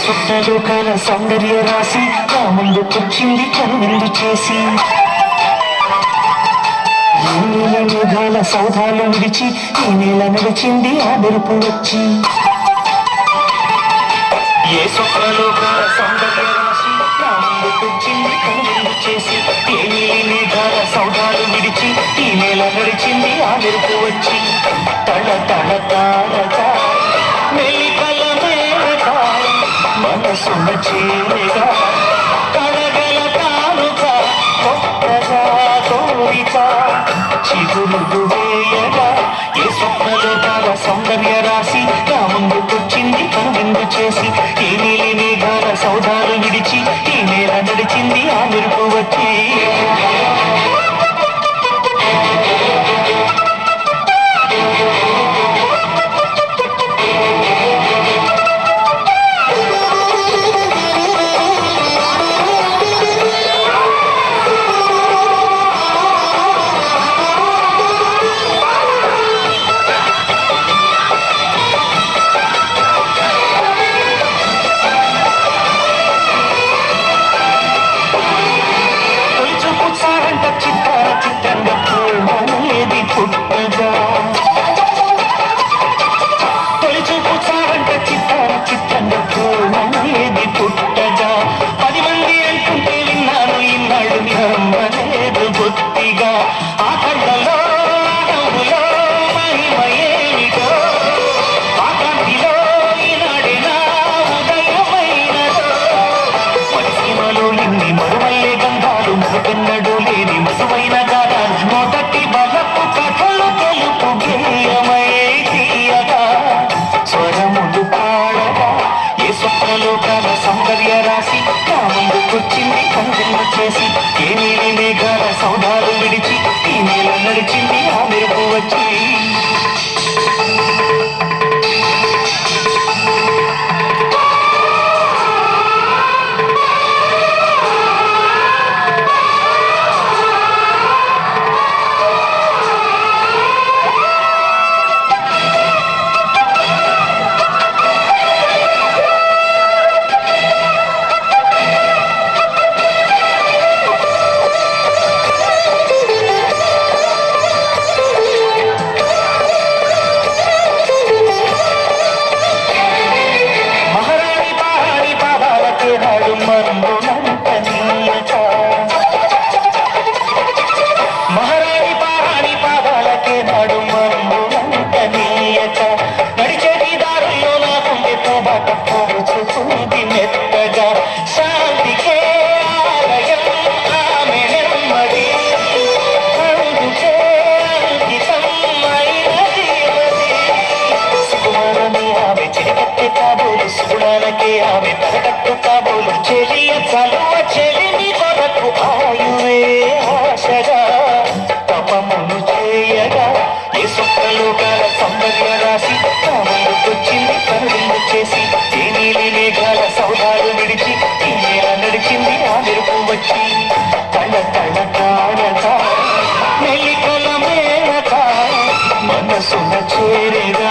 స్వప్నలోకాల సౌందర్య రాశి నా ముందుకొచ్చింది కనువిందు చేసి నీలి మేఘాల సౌధాలు విడిచి ఈ నేల నడిచింది ఆ మెరుపు వచ్చి ఏ స్వప్నలోకాల సౌందర్య రాశి నా ముందుకొచ్చింది కనువిందు చేసి ఏ నీలి మేఘాల సౌధాలు విడిచి ఈ నేల నడిచింది ఆ మెరుపు వచ్చి తళ తళ తారగా మెలికల మేఘ మనసున చేరగా కడగల కానుగా కొత్తగా కోరిక చిగురు వేయగా ఏ స్వప్నలోకాల సౌందర్య రాశి నా ముందుకొచ్చింది కనువిందు చేసి ఈ నీలి మేఘాల సౌధాలు విడిచి ఈ నేల నడిచింది ఆ మెరుపు వచ్చి ఎన్నడూ లేని మధువైన గాథ మొదటి బలపు కథలు తెలుపు గేయమై తీయగా స్వరములు పాడగా ఏ స్వప్నలోకాల సౌందర్య రాశి నా ముందుకొచ్చింది కనువిందు చేసి ఏ నీలి మేఘాల సౌధాలు విడిచి ఈ నేల నడిచింది ఆ మెరుపు వచ్చి మహారాణి పారాణి పాదాలకే నాడు మరుందునంతనీయక నడిచేటి దారుల్లో నా గుండెతో బాట పోచుకుంది మెత్తగా శాంతికే ఆలయం ఆమె నెమ్మది అందుకే అంకితం అయినది సుకుమారని ఆమె చిరికత్తె కాబోలు సుగుణాలకే ఆమె తరగట్టు కాబోలు చెలియ చలువ చెలిని కొరకు ఆయువే ఆశగా తపమును చేయగా ఏ స్వప్నలోకాల సౌందర్య రాశి నా ముందుకొచ్చింది కనువిందు చేసి ఏ నీలి మేఘాల సౌధాలు విడిచి ఈ నేల నడిచింది ఆ మెరుపు వచ్చి తళ తళ తారగా మెలికల మేళక మనసున చేరేగా